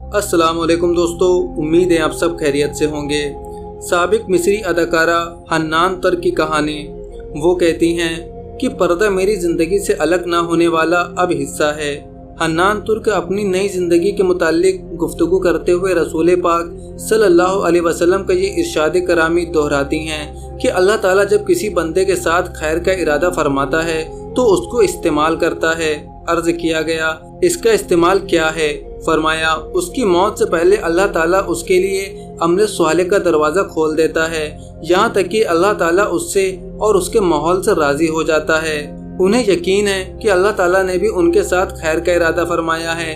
अस्सलाम वालेकुम दोस्तों, उम्मीद है आप सब खैरियत से होंगे। साबिक मिस्री अदाकारा हन्नान तर की कहानी। वो कहती हैं कि पर्दा मेरी ज़िंदगी से अलग ना होने वाला अब हिस्सा है। हन्नान तुर्क अपनी नई ज़िंदगी के मुताल्लिक गुफ्तगू करते हुए रसूल पाक सल्लल्लाहु अलैहि वसल्लम का ये इरशाद करामी दोहराती हैं कि अल्लाह ताला जब किसी बंदे के साथ खैर का इरादा फरमाता है तो उसको इस्तेमाल करता है। अर्ज़ किया गया, इसका इस्तेमाल क्या है? फरमाया, उसकी मौत से पहले अल्लाह ताला उसके लिए अमल स्वाले का दरवाज़ा खोल देता है, यहाँ तक कि अल्लाह ताला उससे और उसके माहौल से राज़ी हो जाता है। उन्हें यकीन है कि अल्लाह ताला ने भी उनके साथ खैर का इरादा फरमाया है,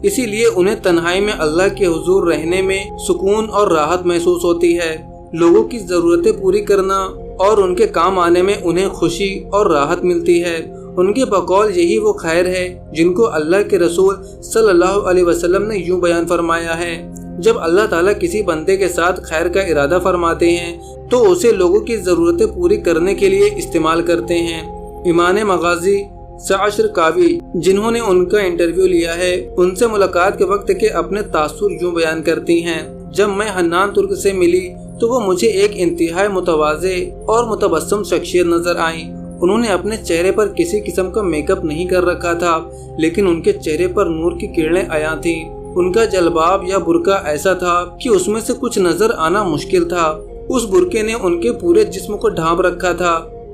इसीलिए उन्हें तन्हाई में अल्लाह के हुजूर रहने में सुकून और राहत महसूस होती है। लोगों की ज़रूरतें पूरी करना और उनके काम आने में उन्हें खुशी और राहत मिलती है। उनके बकौल यही वो खैर है जिनको अल्लाह के रसूल सल्लल्लाहु अलैहि वसल्लम ने यूं बयान फरमाया है, जब अल्लाह ताला किसी बंदे के साथ खैर का इरादा फरमाते हैं तो उसे लोगों की ज़रूरतें पूरी करने के लिए इस्तेमाल करते हैं। इमाम मगाजी साशर कावी, जिन्होंने उनका इंटरव्यू लिया है, उनसे मुलाकात के वक्त के अपने तासुर यूं बयान करती हैं, जब मैं हन्नान तुर्क से मिली तो वो मुझे एक इंतहाई मुतवाज़े और मुतबस्सम शख्सियत नजर आई। उन्होंने अपने चेहरे पर किसी किस्म का मेकअप नहीं कर रखा था, लेकिन उनके चेहरे पर नूर की किरणें आया थी। उनका जलबाब या बुर्का ऐसा था कि उसमें से कुछ नजर आना मुश्किल था। उस बुर्के ने उनके पूरे जिस्म को ढांप रखा था।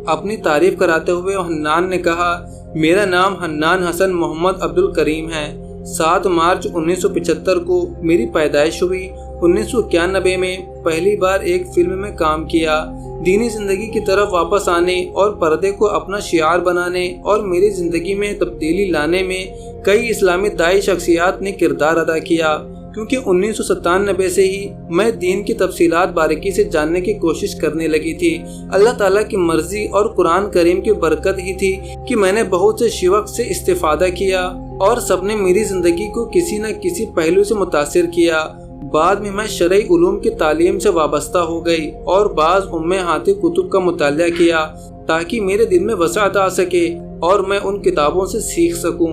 अपनी तारीफ कराते हुए हन्नान ने कहा, मेरा नाम हन्नान हसन मोहम्मद अब्दुल करीम है। 7 मार्च 1975 को मेरी पैदाइश हुई। 1991 में पहली बार एक फिल्म में काम किया। दीनी जिंदगी की तरफ वापस आने और पर्दे को अपना शियार बनाने और मेरी जिंदगी में तब्दीली लाने में कई इस्लामी दाई शख्सियात ने किरदार अदा किया, क्योंकि 1997 से ही मैं दीन की तफसीलात बारीकी से जानने की कोशिश करने लगी थी। अल्लाह ताला की मर्जी और कुरान करीम की बरकत ही थी कि मैंने बहुत से शिवक से इस्तिफादा किया और सबने मेरी ज़िंदगी को किसी न किसी पहलू से मुतासिर किया। बाद में मैं शरई उलूम की तालीम से वाबस्ता हो गई और बाज़ उम्मे हाथी कुतुब का मुतालिया किया ताकि मेरे दिल में वसाअत आ सके और मैं उन किताबों से सीख सकूं।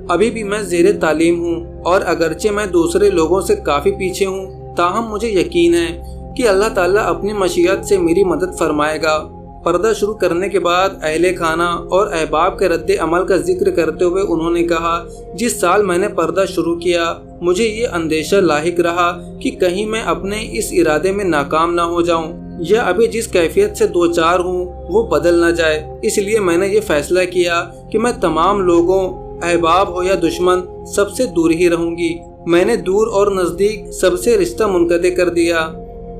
अभी भी मैं ज़ेरे तालीम हूँ और अगरचे मैं दूसरे लोगों से काफ़ी पीछे हूँ, ताहम मुझे यकीन है कि अल्लाह ताला अपनी मशीयत से मेरी मदद फरमाएगा। पर्दा शुरू करने के बाद अहले खाना और अहबाब के रद्द अमल का जिक्र करते हुए उन्होंने कहा, जिस साल मैंने पर्दा शुरू किया मुझे ये अंदेशा लाहिक रहा कि कहीं मैं अपने इस इरादे में नाकाम ना हो जाऊं या अभी जिस कैफियत से दो चार हूँ वो बदल न जाए। इसलिए मैंने ये फैसला किया कि मैं तमाम लोगों, अहबाब हो या दुश्मन, सबसे दूर ही रहूंगी। मैंने दूर और नज़दीक सबसे रिश्ता मुनक़ते कर दिया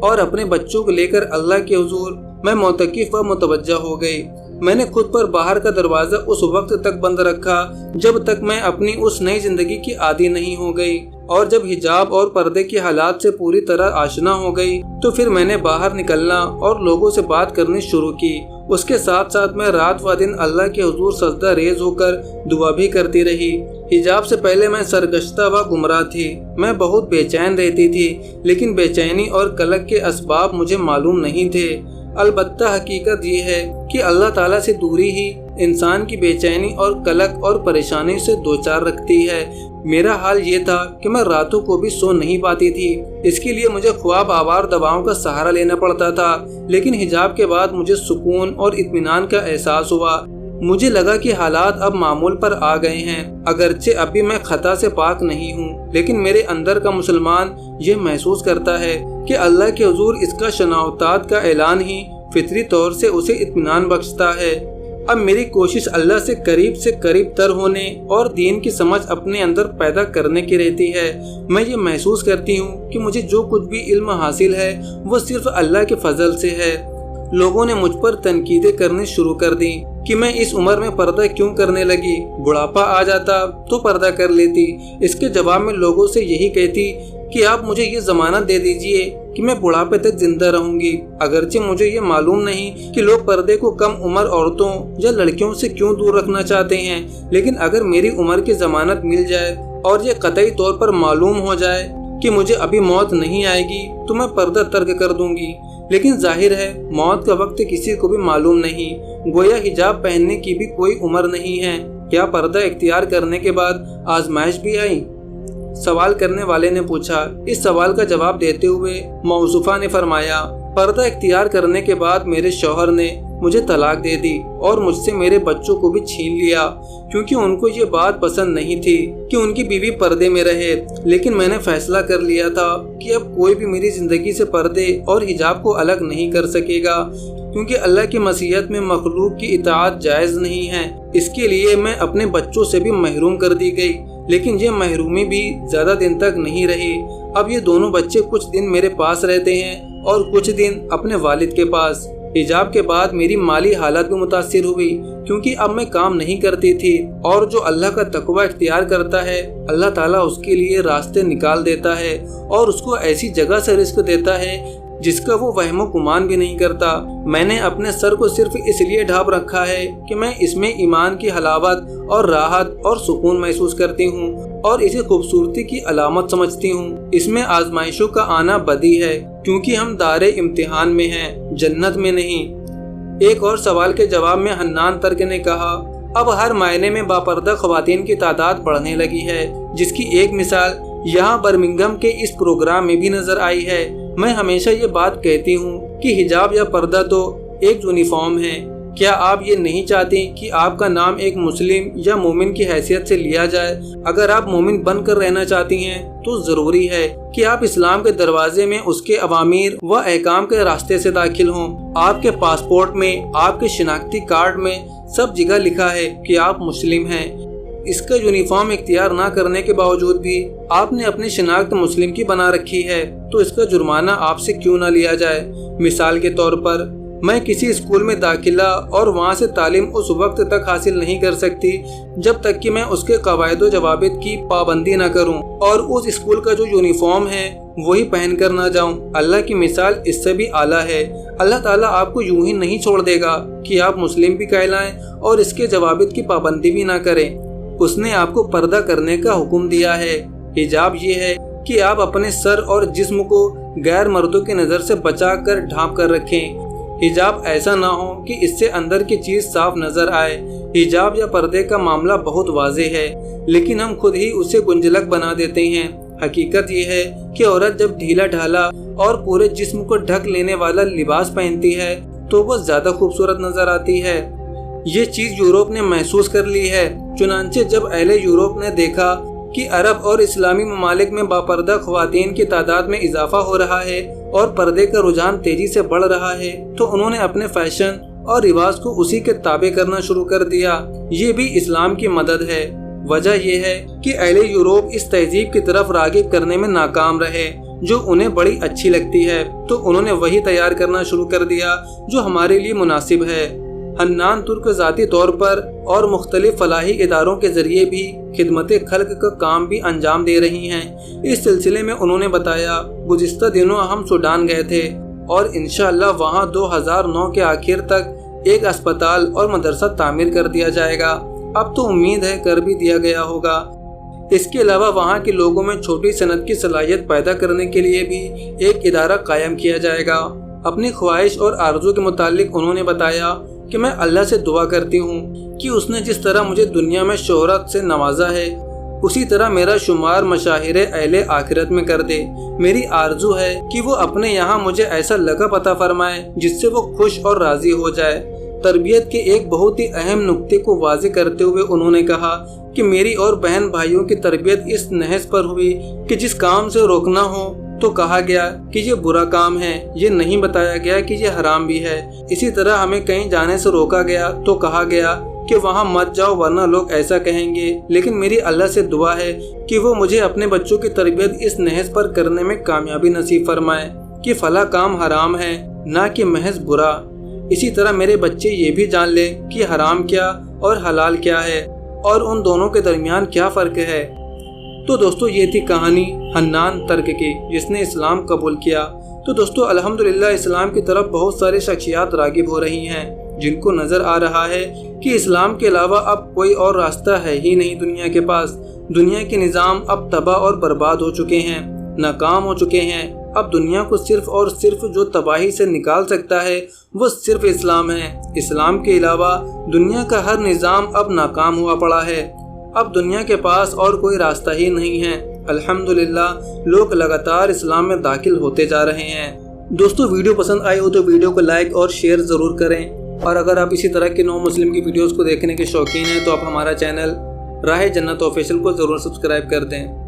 और अपने बच्चों को लेकर अल्लाह के हुजूर मैं मोतकिफ व मुतवज्जा हो गई। मैंने खुद पर बाहर का दरवाज़ा उस वक्त तक बंद रखा जब तक मैं अपनी उस नई ज़िंदगी की आदी नहीं हो गई, और जब हिजाब और पर्दे की हालात से पूरी तरह आशना हो गई तो फिर मैंने बाहर निकलना और लोगों से बात करनी शुरू की। उसके साथ साथ मैं रात व दिन अल्लाह के हुजूर सजदा रेज होकर दुआ भी करती रही। हिजाब से पहले मैं सरगश्ता व गुमराह थी। मैं बहुत बेचैन रहती थी, लेकिन बेचैनी और कलक के असबाब मुझे मालूम नहीं थे। अलबत्ता हकीकत ये है कि अल्लाह ताला से दूरी ही इंसान की बेचैनी और कलक और परेशानी से दो चार रखती है। मेरा हाल ये था कि मैं रातों को भी सो नहीं पाती थी। इसके लिए मुझे ख्वाब आवार दवाओं का सहारा लेना पड़ता था, लेकिन हिजाब के बाद मुझे सुकून और इत्मीनान का एहसास हुआ। मुझे लगा कि हालात अब मामूल पर आ गए हैं। अगरचे अभी मैं खता से पाक नहीं हूँ, लेकिन मेरे अंदर का मुसलमान ये महसूस करता है कि अल्लाह के हुजूर इसका शनावतात का ऐलान ही फितरी तौर से उसे इत्मीनान बख्शता है। अब मेरी कोशिश अल्लाह से करीब तर होने और दीन की समझ अपने अंदर पैदा करने की रहती है। मैं ये महसूस करती हूँ कि मुझे जो कुछ भी इल्म हासिल है वो सिर्फ अल्लाह के फजल से है। लोगों ने मुझ पर तनकीदें करनी शुरू कर दी कि मैं इस उम्र में पर्दा क्यों करने लगी, बुढ़ापा आ जाता तो पर्दा कर लेती। इसके जवाब में लोगों से यही कहती कि आप मुझे ये ज़मानत दे दीजिए कि मैं बुढ़ापे तक जिंदा रहूंगी। अगरचे मुझे ये मालूम नहीं कि लोग पर्दे को कम उम्र औरतों या लड़कियों से क्यों दूर रखना चाहते हैं, लेकिन अगर मेरी उम्र की ज़मानत मिल जाए और ये कतई तौर पर मालूम हो जाए कि मुझे अभी मौत नहीं आएगी तो मैं पर्दा तर्क कर दूंगी। लेकिन जाहिर है मौत का वक्त किसी को भी मालूम नहीं, गोया हिजाब पहनने की भी कोई उम्र नहीं है। क्या पर्दा इख्तियार करने के बाद आजमाइश भी आई? सवाल करने वाले ने पूछा। इस सवाल का जवाब देते हुए मौसूफा ने फरमाया, पर्दा इख्तियार करने के बाद मेरे शौहर ने मुझे तलाक दे दी और मुझसे मेरे बच्चों को भी छीन लिया, क्योंकि उनको ये बात पसंद नहीं थी कि उनकी बीवी पर्दे में रहे। लेकिन मैंने फैसला कर लिया था कि अब कोई भी मेरी जिंदगी से पर्दे और हिजाब को अलग नहीं कर सकेगा, क्योंकि अल्लाह की मसीहत में मखलूक की इताअत जायज़ नहीं है। इसके लिए मैं अपने बच्चों से भी महरूम कर दी गई, लेकिन ये महरूमी भी ज़्यादा दिन तक नहीं रही। अब ये दोनों बच्चे कुछ दिन मेरे पास रहते हैं और कुछ दिन अपने वालिद के पास। हिजाब के बाद मेरी माली हालत भी मुतासिर हुई, क्योंकि अब मैं काम नहीं करती थी, और जो अल्लाह का तकवा इख्तियार करता है अल्लाह ताला उसके लिए रास्ते निकाल देता है और उसको ऐसी जगह से रिस्क देता है जिसका वो वहमो गुमान भी नहीं करता। मैंने अपने सर को सिर्फ इसलिए ढांप रखा है कि मैं इसमें ईमान की हलावत और राहत और सुकून महसूस करती हूँ और इसे खूबसूरती की अलामत समझती हूँ। इसमें आजमाइशों का आना बदी है, क्योंकि हम दारे इम्तिहान में हैं, जन्नत में नहीं। एक और सवाल के जवाब में हन्नान तर्क ने कहा, अब हर मायने में बापर्दा ख्वातीन की तादाद बढ़ने लगी है, जिसकी एक मिसाल यहाँ बर्मिंघम के इस प्रोग्राम में भी नजर आई है। मैं हमेशा ये बात कहती हूँ कि हिजाब या पर्दा तो एक यूनिफॉर्म है। क्या आप ये नहीं चाहते कि आपका नाम एक मुस्लिम या मोमिन की हैसियत से लिया जाए? अगर आप मोमिन बनकर रहना चाहती हैं तो जरूरी है कि आप इस्लाम के दरवाजे में उसके अवामीर व अहकाम के रास्ते से दाखिल हों। आपके पासपोर्ट में, आपके शिनाख्ती कार्ड में सब जगह लिखा है कि आप मुस्लिम हैं। इसका यूनिफॉर्म इख्तियार ना करने के बावजूद भी आपने अपनी शिनाख्त मुस्लिम की बना रखी है, तो इसका जुर्माना आपसे क्यों ना लिया जाए? मिसाल के तौर पर, मैं किसी स्कूल में दाखिला और वहाँ से तालीम उस वक्त तक हासिल नहीं कर सकती जब तक कि मैं उसके कवायद जवाबित की पाबंदी न करूँ और उस स्कूल का जो यूनिफॉर्म है वही पहन कर ना जाऊँ। अल्लाह की मिसाल इससे भी आला है। अल्लाह ताला आपको यूं ही नहीं छोड़ देगा कि आप मुस्लिम भी कहलाएं और इसके जवाबित की पाबंदी भी ना करें। उसने आपको पर्दा करने का हुक्म दिया है। हिजाब ये है कि आप अपने सर और जिस्म को गैर मर्दों की नज़र से बचा कर ढांप कर रखें। हिजाब ऐसा ना हो कि इससे अंदर की चीज़ साफ नजर आए। हिजाब या पर्दे का मामला बहुत वाज़ेह है, लेकिन हम खुद ही उसे गुंजलक बना देते हैं। हकीकत ये है कि औरत जब ढीला ढाला और पूरे जिस्म को ढक लेने वाला लिबास पहनती है तो वो ज़्यादा खूबसूरत नजर आती है। ये चीज़ यूरोप ने महसूस कर ली है। चुनांचे जब अहले यूरोप ने देखा कि अरब और इस्लामी ममालिक में बापर्दा ख्वातीन की तादाद में इजाफा हो रहा है और पर्दे का रुझान तेजी से बढ़ रहा है, तो उन्होंने अपने फैशन और रिवाज को उसी के ताबे करना शुरू कर दिया। ये भी इस्लाम की मदद है। वजह यह है कि अहले यूरोप इस तहजीब की तरफ रागिब करने में नाकाम रहे जो उन्हें बड़ी अच्छी लगती है, तो उन्होंने वही तैयार करना शुरू कर दिया जो हमारे लिए मुनासिब है। हन्नान तुर्क ज़ाती तौर पर और मुख्तलिफ फलाही इदारों के जरिए भी खिदमत खल्क का काम भी अंजाम दे रही हैं। इस सिलसिले में उन्होंने बताया, गुज़िश्ता दिनों हम सूडान गए थे और इंशाअल्लाह वहाँ 2009 के आखिर तक एक अस्पताल और मदरसा तामीर कर दिया जाएगा। अब तो उम्मीद है कर भी दिया गया होगा। इसके अलावा वहाँ के लोगों में छोटी सनत की सलाहियत पैदा करने के लिए भी एक इदारा कायम किया जाएगा। अपनी ख्वाहिश और आरज़ू के मुतालिक उन्होंने बताया कि मैं अल्लाह से दुआ करती हूँ कि उसने जिस तरह मुझे दुनिया में शोहरत से नवाजा है उसी तरह मेरा शुमार मशाहिरे अहले आखिरत में कर दे। मेरी आरजू है कि वो अपने यहाँ मुझे ऐसा लक़ब अता फरमाए जिससे वो खुश और राज़ी हो जाए। तरबियत के एक बहुत ही अहम नुक्ते को वाज़े करते हुए उन्होंने कहा कि मेरी और बहन भाइयों की तरबियत इस नहज पर हुई कि जिस काम से रोकना हो तो कहा गया कि ये बुरा काम है, ये नहीं बताया गया कि ये हराम भी है। इसी तरह हमें कहीं जाने से रोका गया तो कहा गया कि वहाँ मत जाओ वरना लोग ऐसा कहेंगे। लेकिन मेरी अल्लाह से दुआ है कि वो मुझे अपने बच्चों की तरबियत इस नहज पर करने में कामयाबी नसीब फरमाए कि फला काम हराम है ना कि महज बुरा। इसी तरह मेरे बच्चे ये भी जान लें कि हराम क्या और हलाल क्या है और उन दोनों के दरमियान क्या फ़र्क है। तो दोस्तों ये थी कहानी हन्नान तर्क की जिसने इस्लाम कबूल किया। तो दोस्तों अल्हम्दुलिल्लाह इस्लाम की तरफ बहुत सारे शख्सियात रागिब हो रही हैं जिनको नज़र आ रहा है कि इस्लाम के अलावा अब कोई और रास्ता है ही नहीं दुनिया के पास। दुनिया के निज़ाम अब तबाह और बर्बाद हो चुके हैं, नाकाम हो चुके हैं। अब दुनिया को सिर्फ और सिर्फ जो तबाही से निकाल सकता है वो सिर्फ इस्लाम है। इस्लाम के अलावा दुनिया का हर निज़ाम अब नाकाम हुआ पड़ा है। अब दुनिया के पास और कोई रास्ता ही नहीं है। अल्हम्दुलिल्लाह लोग लगातार इस्लाम में दाखिल होते जा रहे हैं। दोस्तों, वीडियो पसंद आई हो तो वीडियो को लाइक और शेयर ज़रूर करें, और अगर आप इसी तरह के नौ मुस्लिम की वीडियोस को देखने के शौकीन हैं तो आप हमारा चैनल राह जन्नत ऑफिशियल को ज़रूर सब्सक्राइब कर दें।